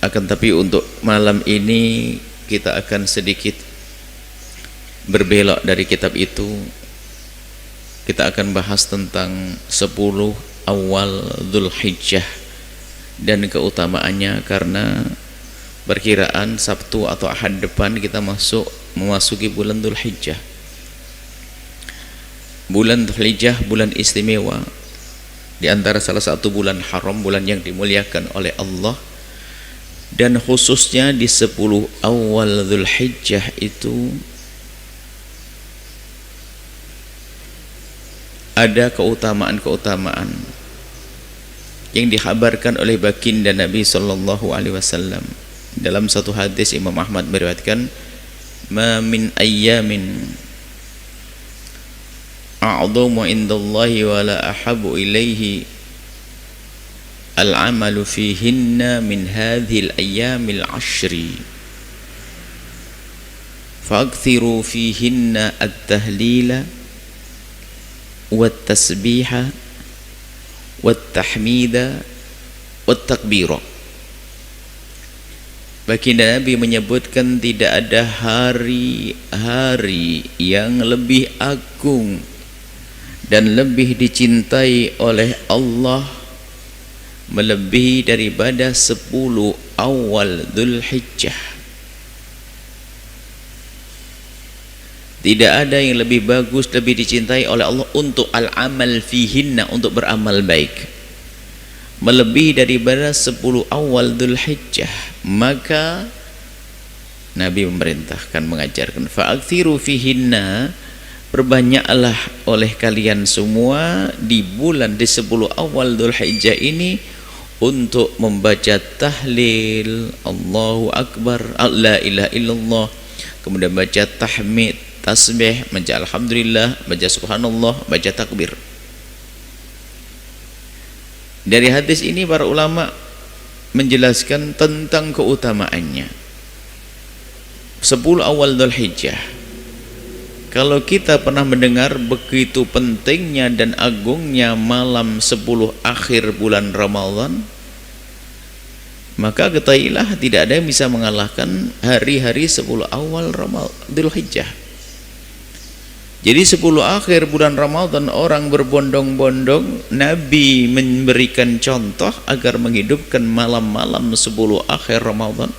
Akan tapi untuk malam ini kita akan sedikit berbelok dari kitab itu. Kita akan bahas tentang 10 awal Dzulhijjah dan keutamaannya, karena perkiraan Sabtu atau Ahad depan kita memasuki bulan Dzulhijjah. Bulan Dzulhijjah bulan istimewa, di antara salah satu bulan haram, bulan yang dimuliakan oleh Allah. Dan khususnya di 10 awal Dzulhijjah itu ada keutamaan-keutamaan yang dikhabarkan oleh baginda Nabi sallallahu alaihi wasallam. Dalam satu hadis Imam Ahmad meriwayatkan, "Ma min ayyamin a'dhamu indallahi wa la ahabbu ilaihi al-amalu fihinna min hadhil ayyamil ashri fa'akthiru fihinna at-tahlila wat-tasbiha wat-tahmida wat-takbira." Baginda Nabi menyebutkan tidak ada hari-hari yang lebih agung dan lebih dicintai oleh Allah melebihi daripada 10 awal Dzulhijjah. Tidak ada yang lebih bagus, lebih dicintai oleh Allah untuk al-amal fihinna, untuk beramal baik, melebihi daripada 10 awal Dzulhijjah. Maka Nabi memerintahkan, mengajarkan, fa'akthiru fihinna, perbanyaklah oleh kalian semua di 10 awal Dzulhijjah ini untuk membaca tahlil, Allahu Akbar, la ilaha illallah, kemudian baca tahmid, tasbih, baca alhamdulillah, baca subhanallah, baca takbir. Dari hadis ini para ulama menjelaskan tentang keutamaannya 10 awal Dzulhijjah. Kalau kita pernah mendengar begitu pentingnya dan agungnya malam 10 akhir bulan Ramadan, maka ketahuilah tidak ada yang bisa mengalahkan hari-hari 10 awal Dzulhijjah. Jadi 10 akhir bulan Ramadan orang berbondong-bondong. Nabi memberikan contoh agar menghidupkan malam-malam 10 akhir Ramadan.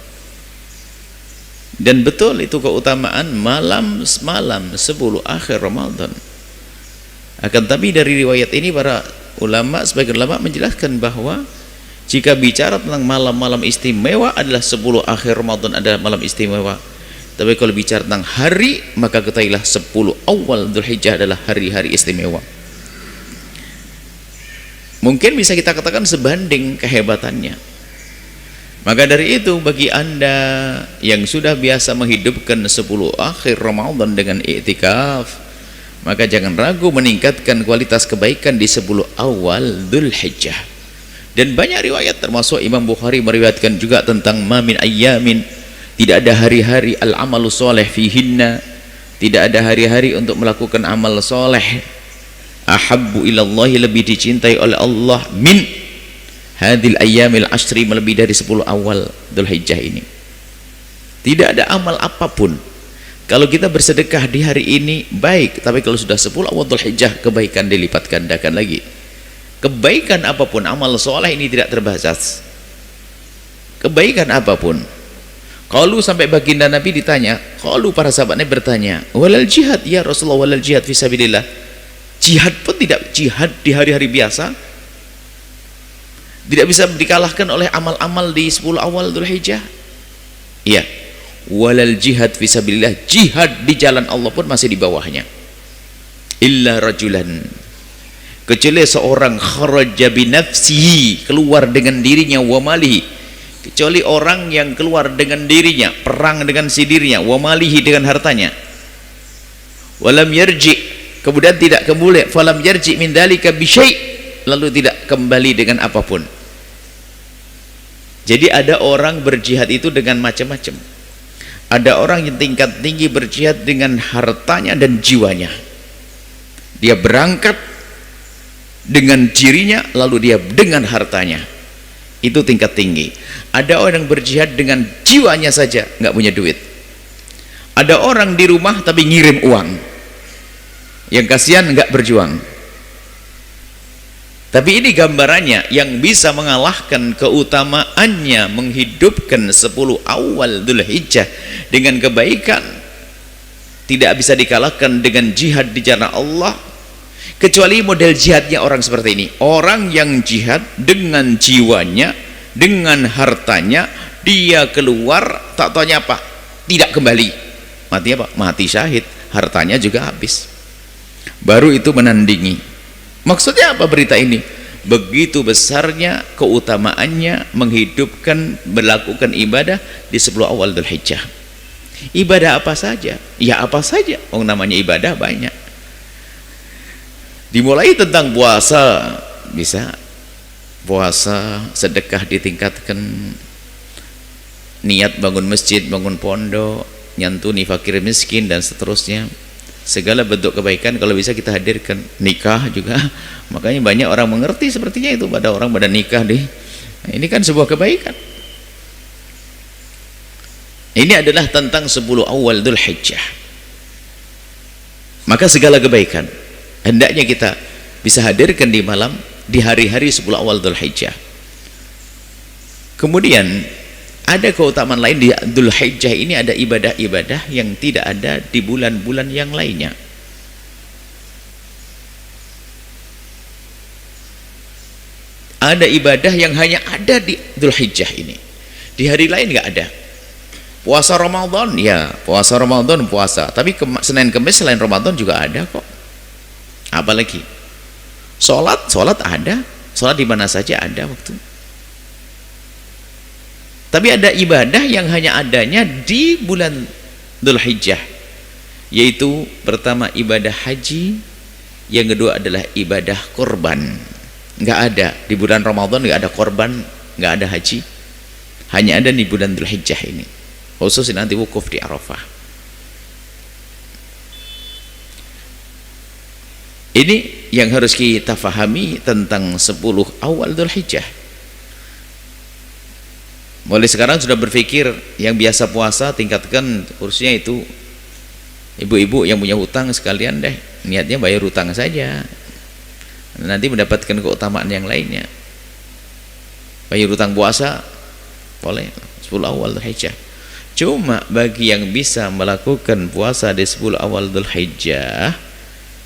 Dan betul itu keutamaan malam 10 akhir Ramadan. Akan tapi dari riwayat ini para ulama, sebagian ulama menjelaskan bahwa jika bicara tentang malam-malam istimewa adalah 10 akhir Ramadan adalah malam istimewa. Tapi kalau bicara tentang hari, maka ketahuilah 10 awal Dzulhijjah adalah hari-hari istimewa. Mungkin bisa kita katakan sebanding kehebatannya. Maka dari itu bagi Anda yang sudah biasa menghidupkan 10 akhir Ramadan dengan i'tikaf, maka jangan ragu meningkatkan kualitas kebaikan di 10 awal Dzulhijjah. Dan banyak riwayat, termasuk Imam Bukhari meriwayatkan juga tentang ma min ayyamin, tidak ada hari-hari al-amalu soleh fihinna, tidak ada hari-hari untuk melakukan amal soleh ahabbu ilallahi, lebih dicintai oleh Allah, min hadil ayyamil ashri, melebihi dari 10 awal Dzulhijjah ini. Tidak ada amal apapun, kalau kita bersedekah di hari ini baik, tapi kalau sudah 10 awal Dzulhijjah kebaikan dilipat gandakan lagi. Kebaikan apapun, amal soleh ini tidak terbatas. Kebaikan apapun. Kalau sampai baginda Nabi ditanya, kalau para sahabatnya bertanya, walal jihad ya Rasulullah, walal jihad fisabilillah, jihad pun tidak, jihad di hari-hari biasa tidak bisa dikalahkan oleh amal-amal di 10 awal Dzulhijjah. Iya, walal jihad fisabilillah, jihad di jalan Allah pun masih di bawahnya. Illa rajulan, kecuali seorang kharaja binafsihi, keluar dengan dirinya, wa malihi, kecuali orang yang keluar dengan dirinya, perang dengan si dirinya, wa malihi, dengan hartanya, walam yarji, kemudian tidak kembali, falam yarji min dzalika bi syai', lalu tidak kembali dengan apapun. Jadi ada orang berjihad itu dengan macam-macam. Ada orang yang tingkat tinggi berjihad dengan hartanya dan jiwanya. Dia berangkat dengan dirinya, lalu dia dengan hartanya. Itu tingkat tinggi. Ada orang berjihad dengan jiwanya saja, nggak punya duit. Ada orang di rumah tapi ngirim uang, yang kasihan nggak berjuang. Tapi ini gambarannya, yang bisa mengalahkan keutamaannya menghidupkan 10 awal Dzulhijjah dengan kebaikan, tidak bisa dikalahkan dengan jihad di jalan Allah, kecuali model jihadnya orang seperti ini. Orang yang jihad dengan jiwanya, dengan hartanya, dia keluar, tak taunya apa? Tidak kembali. Mati apa? Mati syahid. Hartanya juga habis. Baru itu menandingi. Maksudnya apa berita ini? Begitu besarnya keutamaannya menghidupkan, melakukan ibadah di 10 awal Dzulhijjah. Ibadah apa saja? Ya apa saja. Namanya ibadah banyak. Dimulai tentang puasa, bisa puasa, sedekah ditingkatkan, niat bangun masjid, bangun pondok, nyantuni fakir miskin dan seterusnya. Segala bentuk kebaikan kalau bisa kita hadirkan. Nikah juga, makanya banyak orang mengerti sepertinya itu pada orang pada nikah deh. Nah, ini kan sebuah kebaikan. Ini adalah tentang 10 awal Dzulhijjah. Maka segala kebaikan hendaknya kita bisa hadirkan di malam, di hari-hari 10 awal Dzulhijjah. Kemudian ada keutamaan lain di Dzulhijjah ini, ada ibadah-ibadah yang tidak ada di bulan-bulan yang lainnya. Ada ibadah yang hanya ada di Dzulhijjah ini. Di hari lain nggak ada. Puasa Ramadan, ya puasa Ramadan puasa. Tapi Senin Kamis selain Ramadan juga ada kok. Apalagi sholat ada. Sholat di mana saja ada waktu. Tapi ada ibadah yang hanya adanya di bulan Dzulhijjah, yaitu pertama ibadah haji, yang kedua adalah ibadah korban. Nggak ada di bulan Ramadan, nggak ada korban, nggak ada haji, hanya ada di bulan Dzulhijjah ini, khusus nanti wukuf di Arafah. Ini yang harus kita fahami tentang 10 awal Dzulhijjah. Mulai sekarang sudah berpikir yang biasa puasa tingkatkan kursusnya itu. Ibu-ibu yang punya hutang sekalian deh, niatnya bayar hutang saja, nanti mendapatkan keutamaan yang lainnya. Bayar hutang puasa boleh 10 awal Dzulhijjah. Cuma bagi yang bisa melakukan puasa di 10 awal Dzulhijjah,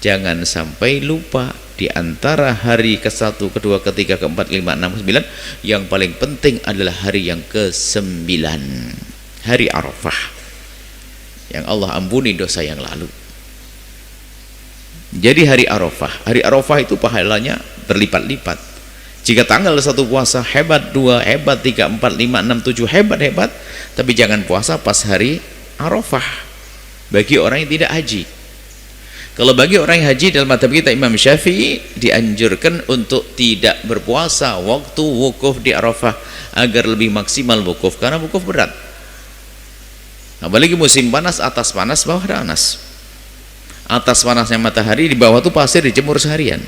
jangan sampai lupa di antara hari ke-1, ke-2, ke-3, ke-4, 5, 6, 9, yang paling penting adalah hari yang ke-9, hari Arafah, yang Allah ampuni dosa yang lalu. Jadi hari Arafah itu pahalanya berlipat-lipat. Jika tanggal 1 puasa hebat, 2 hebat, 3, 4, 5, 6, 7 hebat, tapi jangan puasa pas hari Arafah bagi orang yang tidak haji. Kalau bagi orang yang haji, dalam mazhab kita Imam Syafi'i dianjurkan untuk tidak berpuasa waktu wukuf di Arafah agar lebih maksimal wukuf, karena wukuf berat. Apalagi musim panas, atas panas, bawah panas. Atas panasnya matahari, di bawah itu pasir dijemur seharian.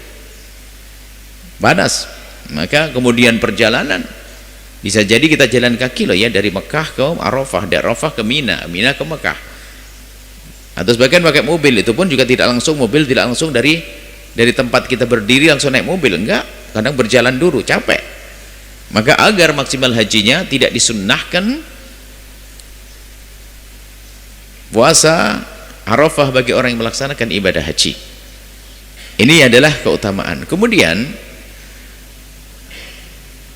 Panas. Maka kemudian perjalanan bisa jadi kita jalan kaki loh ya, dari Mekah ke Arafah, dari Arafah ke Mina, Mina ke Mekah. Atau sebagian pakai mobil, itu pun juga tidak langsung mobil, tidak langsung dari tempat kita berdiri langsung naik mobil, enggak, kadang berjalan dulu, capek. Maka agar maksimal hajinya tidak disunnahkan puasa Arafah bagi orang yang melaksanakan ibadah haji. Ini adalah keutamaan. Kemudian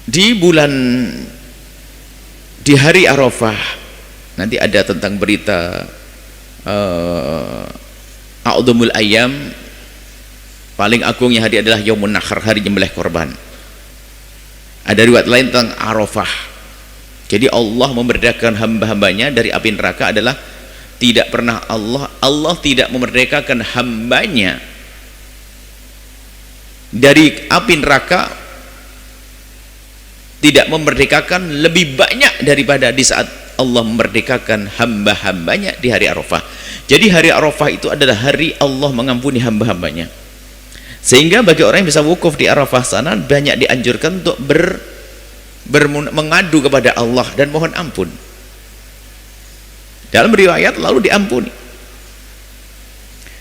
di hari Arafah nanti ada tentang berita a'dhamul ayyam, paling agungnya hari adalah Yaumun Nahar, hari nyembelih korban. Ada riwayat lain tentang Arafah. Jadi Allah memerdekakan hamba-hambanya dari api neraka adalah tidak pernah Allah tidak memerdekakan hambanya dari api neraka, tidak memerdekakan lebih banyak daripada di saat Allah memerdekakan hamba-hambanya di hari Arafah. Jadi hari Arafah itu adalah hari Allah mengampuni hamba-hambanya. Sehingga bagi orang yang bisa wukuf di Arafah sana, banyak dianjurkan untuk mengadu kepada Allah dan mohon ampun. Dalam riwayat lalu diampuni.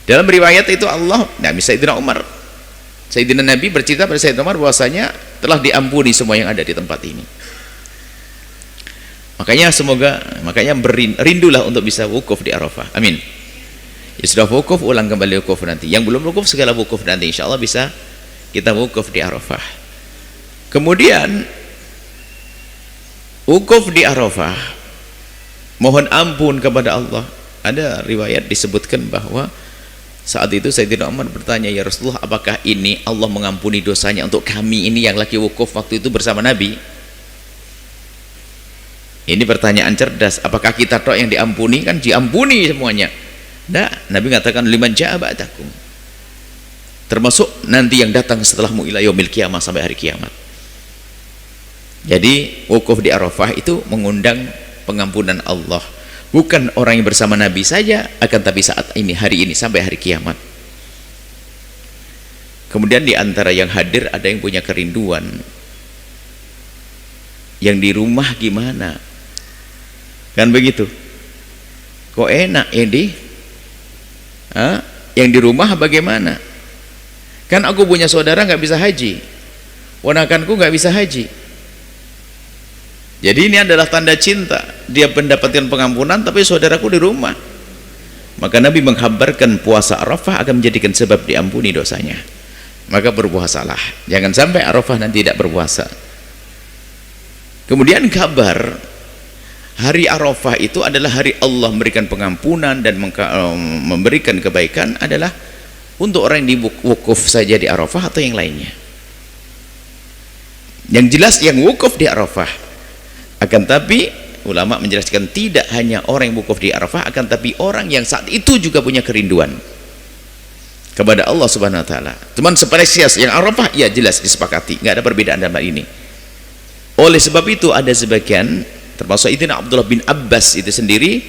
Dalam riwayat itu Allah, Sayyidina Umar, Sayyidina Nabi bercerita pada Sayyidina Umar bahwasanya telah diampuni semua yang ada di tempat ini. Makanya rindulah untuk bisa wukuf di Arafah. Amin. Ya sudah wukuf, ulang kembali wukuf nanti. Yang belum wukuf segala wukuf nanti, insya Allah bisa kita wukuf di Arafah. Kemudian wukuf di Arafah, mohon ampun kepada Allah. Ada riwayat disebutkan bahwa saat itu Sayyidina Umar bertanya, ya Rasulullah, apakah ini Allah mengampuni dosanya untuk kami ini yang lagi wukuf waktu itu bersama Nabi? Ini pertanyaan cerdas. Apakah kita tok yang diampuni? Kan diampuni semuanya. Nah, Nabi mengatakan liman ja'a ba'dakum, termasuk nanti yang datang setelahmu ila yaumil qiyamah, sampai hari kiamat. Jadi wukuf di Arafah itu mengundang pengampunan Allah, bukan orang yang bersama Nabi saja, akan tapi saat ini, hari ini, sampai hari kiamat. Kemudian di antara yang hadir ada yang punya kerinduan, yang di rumah gimana, kan begitu? Kok enak yang di rumah bagaimana? Kan aku punya saudara nggak bisa haji, ponakanku nggak bisa haji. Jadi ini adalah tanda cinta, dia mendapatkan pengampunan tapi saudaraku di rumah. Maka Nabi mengkhabarkan puasa Arafah akan menjadikan sebab diampuni dosanya. Maka berpuasalah, jangan sampai Arafah nanti tidak berpuasa. Kemudian kabar hari Arafah itu adalah hari Allah memberikan pengampunan dan memberikan kebaikan, adalah untuk orang yang wukuf saja di Arafah atau yang lainnya. Yang jelas yang wukuf di Arafah. Akan tapi ulama menjelaskan tidak hanya orang yang wukuf di Arafah, akan tapi orang yang saat itu juga punya kerinduan kepada Allah Subhanahu wa taala. Cuman spesies yang Arafah ya jelas disepakati, nggak ada perbedaan dalam hal ini. Oleh sebab itu ada sebagian, termasuk Sayyidina Abdullah bin Abbas itu sendiri,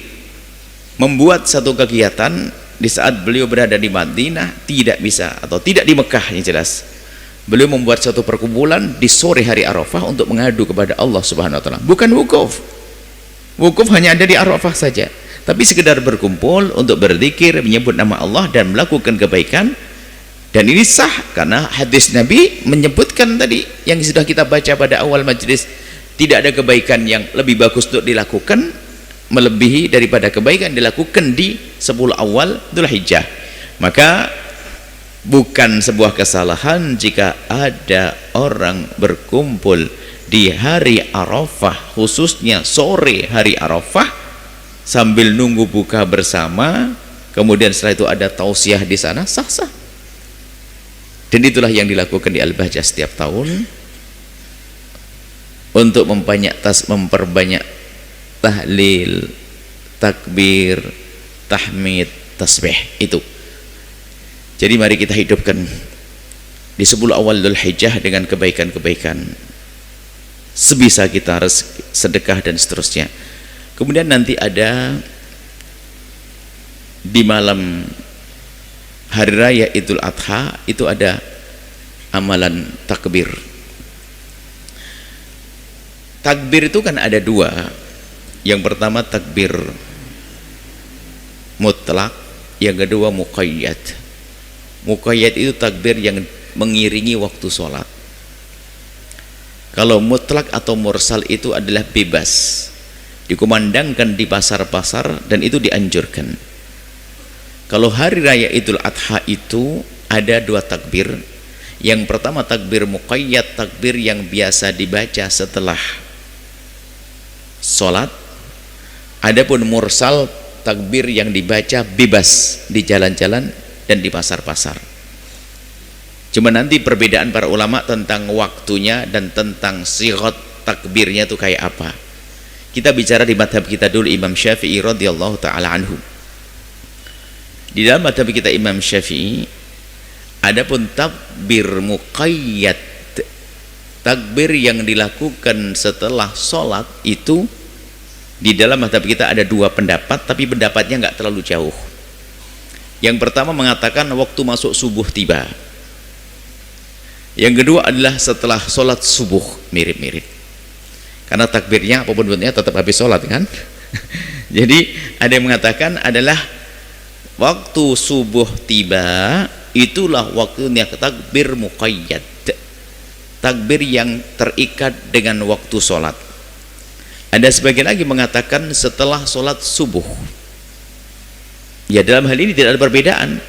membuat satu kegiatan di saat beliau berada di Madinah, tidak bisa, atau tidak di Mekah, yang jelas beliau membuat satu perkumpulan di sore hari Arafah untuk mengadu kepada Allah Subhanahu wa taala. Bukan wukuf. Wukuf hanya ada di Arafah saja, tapi sekedar berkumpul untuk berzikir, menyebut nama Allah dan melakukan kebaikan. Dan ini sah karena hadis Nabi menyebutkan tadi yang sudah kita baca pada awal majlis, tidak ada kebaikan yang lebih bagus untuk dilakukan melebihi daripada kebaikan dilakukan di 10 awal Dzulhijjah. Maka bukan sebuah kesalahan jika ada orang berkumpul di hari Arafah, khususnya sore hari Arafah, sambil nunggu buka bersama, kemudian setelah itu ada tausiah di sana, sah-sah. Dan itulah yang dilakukan di Al-Bahjah setiap tahun untuk memperbanyak tahlil, takbir, tahmid, tasbih itu. Jadi mari kita hidupkan di 10 awal Dzulhijjah dengan kebaikan-kebaikan, sebisa kita harus sedekah dan seterusnya. Kemudian nanti ada di malam hari raya Idul Adha itu ada amalan takbir. Takbir itu kan ada dua. Yang pertama takbir mutlak, yang kedua muqayyad. Muqayyad itu takbir yang mengiringi waktu sholat. Kalau mutlak atau mursal itu adalah bebas, dikumandangkan di pasar-pasar dan itu dianjurkan. Kalau hari raya Idul Adha itu ada dua takbir. Yang pertama takbir muqayyad, takbir yang biasa dibaca setelah sholat. Adapun mursal, takbir yang dibaca bebas di jalan-jalan dan di pasar-pasar. Cuma nanti perbedaan para ulama tentang waktunya dan tentang sighat takbirnya itu kayak apa. Kita bicara di madhab kita dulu, Imam Syafi'i radhiyallahu ta'ala anhu. Di dalam madhab kita Imam Syafi'i, adapun takbir muqayyad, takbir yang dilakukan setelah sholat itu, di dalam madhab kita ada dua pendapat, tapi pendapatnya nggak terlalu jauh. Yang pertama mengatakan waktu masuk subuh tiba. Yang kedua adalah setelah sholat subuh, mirip-mirip. karena takbirnya apapun bentuknya tetap habis sholat kan. Jadi ada yang mengatakan adalah waktu subuh tiba itulah waktunya takbir muqayyad, takbir yang terikat dengan waktu sholat. Ada sebagian lagi mengatakan setelah sholat subuh. Ya, dalam hal ini tidak ada perbedaan,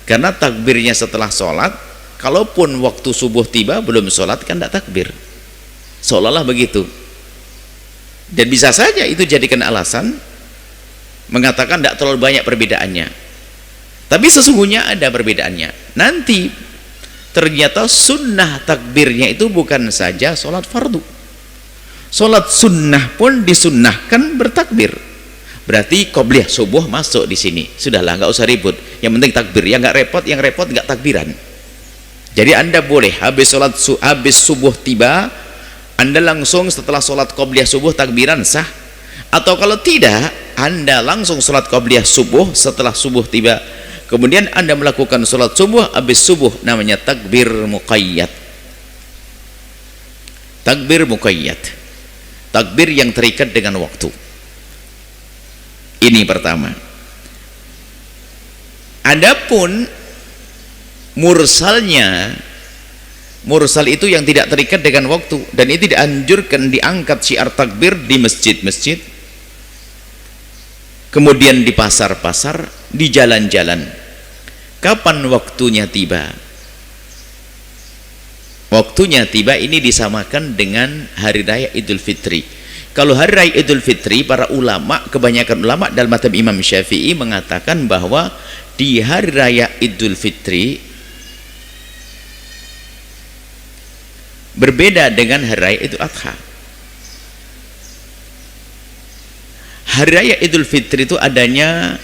karena takbirnya setelah sholat. Kalaupun waktu subuh tiba belum sholat kan tidak takbir, seolah-olah begitu. Dan bisa saja itu jadikan alasan mengatakan tidak terlalu banyak perbedaannya, tapi sesungguhnya ada perbedaannya. Nanti ternyata sunnah takbirnya itu bukan saja sholat fardu, sholat sunnah pun disunnahkan bertakbir. Berarti qobliyah subuh masuk di sini. Sudahlah, nggak usah ribut, yang penting takbir. Yang nggak repot nggak takbiran. Jadi Anda boleh habis subuh tiba, Anda langsung setelah sholat qobliyah subuh takbiran sah. Atau kalau tidak, Anda langsung sholat qobliyah subuh setelah subuh tiba, kemudian Anda melakukan sholat subuh, habis subuh, namanya takbir muqayyad. Takbir muqayyad, takbir yang terikat dengan waktu. Ini pertama. Adapun mursalnya, mursal itu yang tidak terikat dengan waktu, dan itu dianjurkan diangkat syiar takbir di masjid-masjid, kemudian di pasar-pasar, di jalan-jalan. Kapan waktunya tiba? Waktunya tiba ini disamakan dengan hari raya Idul Fitri. Kalau hari raya Idul Fitri, para ulama, kebanyakan ulama dalam mazhab Imam Syafi'i mengatakan bahwa di hari raya Idul Fitri berbeda dengan hari raya Idul Adha. Hari raya Idul Fitri itu adanya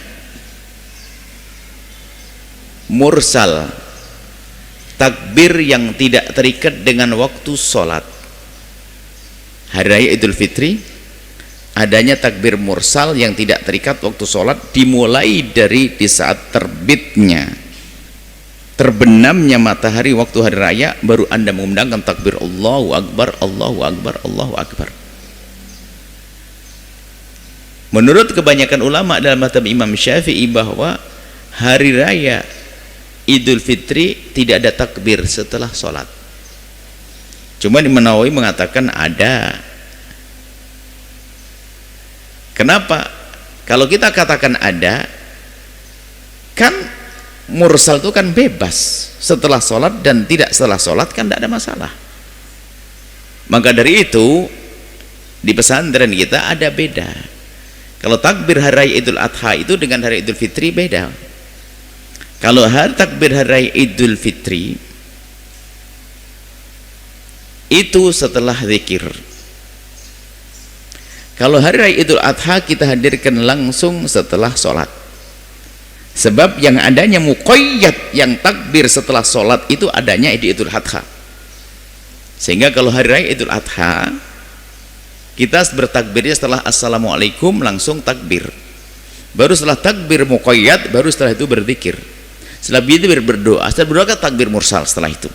mursal, takbir yang tidak terikat dengan waktu sholat. Hari raya Idul Fitri adanya takbir mursal yang tidak terikat waktu sholat, dimulai dari di saat terbitnya, terbenamnya matahari waktu hari raya, baru Anda mengumandangkan takbir Allahu Akbar, Allahu Akbar, Allahu Akbar. Menurut kebanyakan ulama dalam mazhab Imam Syafi'i bahwa hari raya Idul Fitri tidak ada takbir setelah sholat. Cuma Imam Nawawi mengatakan ada. Kenapa? Kalau kita katakan ada, kan mursal itu kan bebas, setelah sholat dan tidak setelah sholat kan tidak ada masalah. Maka dari itu di pesantren kita ada beda. Kalau takbir hari raya Idul Adha itu dengan hari Idul Fitri beda. Kalau takbir hari raya Idul Fitri itu setelah zikir. Kalau hari raya Idul Adha kita hadirkan langsung setelah sholat. Sebab yang adanya muqayyad, yang takbir setelah sholat itu adanya di Idul Adha. Sehingga kalau hari raya Idul Adha kita bertakbirnya setelah assalamualaikum langsung takbir. Baru setelah takbir muqayyad, baru setelah itu berzikir. Setelah itu berdoa. Setelah berdoa kan takbir mursal setelah itu.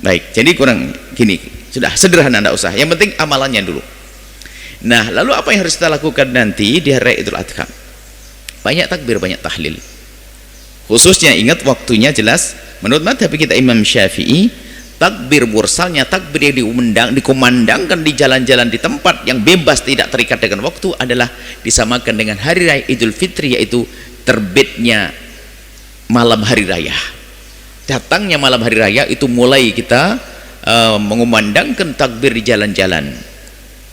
Baik, jadi kurang gini, sudah sederhana, tidak usah. Yang penting amalannya dulu. Nah, lalu apa yang harus kita lakukan nanti di hari Idul Adha? Banyak takbir, banyak tahlil. Khususnya ingat waktunya jelas. Menurut mazhab kita Imam Syafi'i, takbir mursalnya, takbir yang dikumandangkan di jalan-jalan, di tempat yang bebas tidak terikat dengan waktu adalah disamakan dengan hari raya Idul Fitri, yaitu terbitnya malam hari raya. Datangnya malam hari raya itu mulai kita mengumandangkan takbir di jalan-jalan,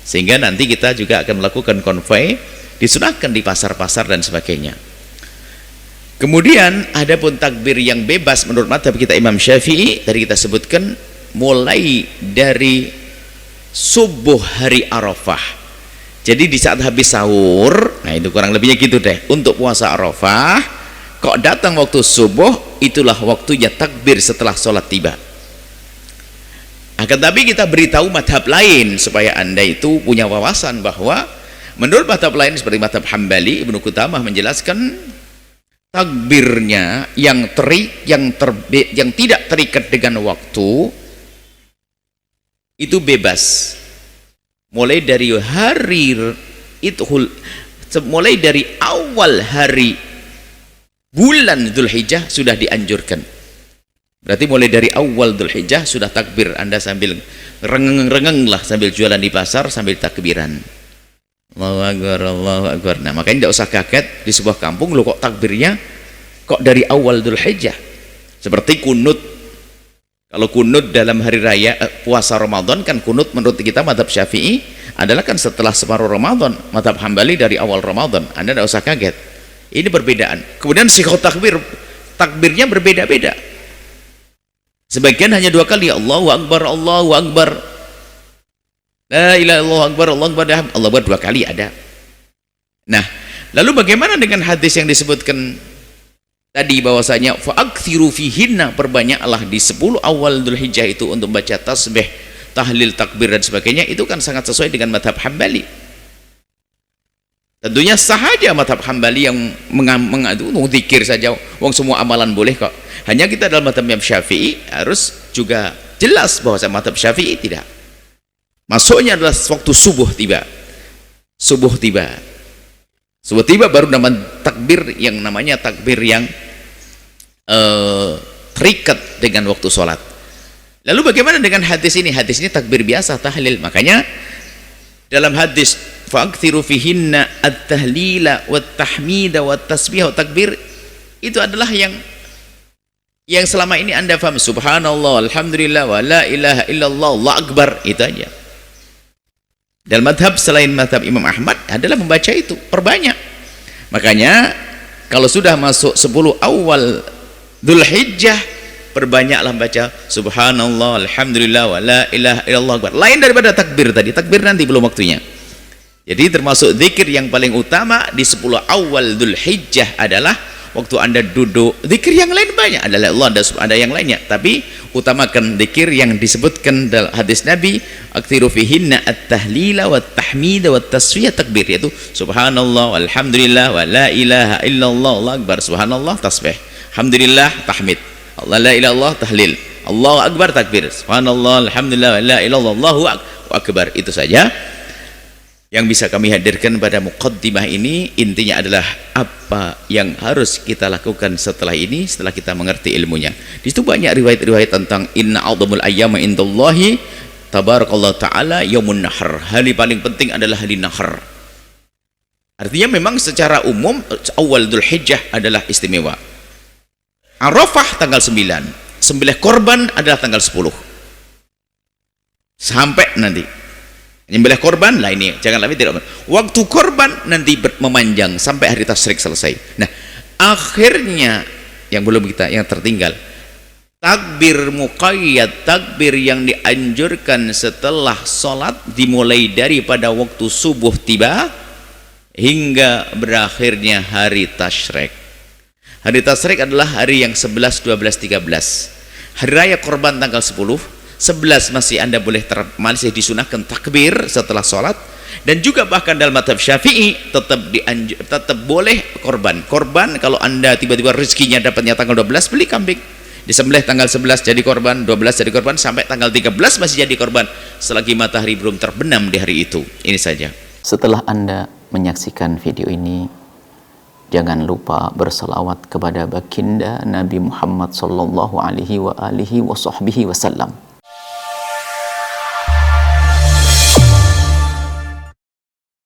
sehingga nanti kita juga akan melakukan konvoi, disunahkan di pasar-pasar dan sebagainya. Kemudian adapun takbir yang bebas menurut mazhab kita Imam Syafi'i, tadi kita sebutkan mulai dari subuh hari Arafah. Jadi di saat habis sahur, nah itu kurang lebihnya gitu deh untuk puasa Arafah. Kok datang waktu subuh, itulah waktunya takbir setelah sholat tiba. Akan tapi kita beritahu madhab lain supaya Anda itu punya wawasan bahwa menurut madhab lain seperti madhab Hambali, Ibnu Qudamah menjelaskan takbirnya yang tidak terikat dengan waktu itu bebas, mulai dari mulai dari awal hari bulan Dzulhijjah sudah dianjurkan. Berarti mulai dari awal Dzulhijjah sudah takbir, Anda sambil rengeng-rengeng lah sambil jualan di pasar sambil takbiran. Allahu Akbar, Allahu Akbar. Nah, makanya tidak usah kaget di sebuah kampung lo kok takbirnya kok dari awal Dzulhijjah. Seperti kunut. Kalau kunut dalam hari raya puasa Ramadan kan kunut menurut kita mazhab Syafi'i adalah kan setelah separuh Ramadan. Mazhab Hambali dari awal Ramadan. Anda tidak usah kaget. Ini perbedaan. Kemudian sighah takbirnya berbeda-beda. Sebagian hanya 2 kali, Allahu Akbar, Allahu Akbar. La ilaha illallah, Akbar, Allahu Akbar, Allahu Akbar 2 kali ada. Nah, lalu bagaimana dengan hadis yang disebutkan tadi bahwasanya fa'akthiru fihinna, perbanyaklah di 10 awal Dzulhijjah itu untuk baca tasbih, tahlil, takbir dan sebagainya. Itu kan sangat sesuai dengan mazhab Hambali. Tentunya sahaja mazhab Hambali yang mengadu zikir saja, wong semua amalan boleh kok. Hanya kita dalam mazhab Syafi'i harus juga jelas bahwa mazhab Syafi'i tidak. Masuknya adalah waktu subuh tiba. Subuh tiba baru nama takbir yang namanya takbir yang terikat dengan waktu sholat. Lalu bagaimana dengan hadis ini? Hadis ini takbir biasa, tahlil. Makanya dalam hadis fa'akthiru fihinna at-tahlila wat-tahmida wat-tasbih wat-takbir, itu adalah yang selama ini Anda paham, subhanallah, alhamdulillah, wa la ilaha illallah, Allahu akbar, itu aja. Dalam madhab selain madhab Imam Ahmad adalah membaca itu, perbanyak. Makanya kalau sudah masuk 10 awal Dzulhijjah, perbanyaklah baca subhanallah, alhamdulillah, wa la ilaha illallah akbar. Lain daripada takbir tadi, takbir nanti belum waktunya. Jadi termasuk zikir yang paling utama di 10 awal Dzulhijjah adalah waktu Anda duduk. Zikir yang lain banyak, adalah Allah, ada yang lainnya, tapi utamakan zikir yang disebutkan dalam hadis Nabi, aktsiru fihinna at-tahlila wat-tahmida wat-tasfiyah, takbir, yaitu subhanallah walhamdulillah wa la ilaha illallah, Allahu akbar, subhanallah tasbih, alhamdulillah tahmid, Allah la ilaha illallah tahlil, Allahu akbar takbir, subhanallah alhamdulillah wa la ilaha illallah, Allahu akbar. Itu saja yang bisa kami hadirkan pada muqaddimah ini. Intinya adalah apa yang harus kita lakukan setelah ini, setelah kita mengerti ilmunya. Di situ banyak riwayat-riwayat tentang inna a'dhamul ayyama indallahi tabarakallahu ta'ala yaumun nahr. Hari paling penting adalah hari nahr. Artinya memang secara umum awal Dzulhijjah adalah istimewa. Arafah tanggal 9, sembelih korban adalah tanggal 10. Sampai nanti menyembelih korban lah, ini jangan lebih tidak. Waktu korban nanti memanjang sampai hari tasyrik selesai. Nah, akhirnya yang belum kita, yang tertinggal, takbir muqayyad, takbir yang dianjurkan setelah sholat dimulai daripada waktu subuh tiba hingga berakhirnya hari tasyrik. Hari tasyrik adalah hari yang 11, 12, 13. Hari raya korban tanggal 10. 11 masih Anda boleh masih disunahkan takbir setelah sholat, dan juga bahkan dalam mazhab Syafi'i tetap boleh korban. Kalau Anda tiba-tiba rezekinya dapatnya tanggal 12, beli kambing, disembelih tanggal 11 jadi korban, 12 jadi korban, sampai tanggal 13 masih jadi korban selagi matahari belum terbenam di hari itu. Ini saja. Setelah Anda menyaksikan video ini, jangan lupa berselawat kepada baginda Nabi Muhammad sallallahu alaihi wa alihi wa sahbihi wasallam.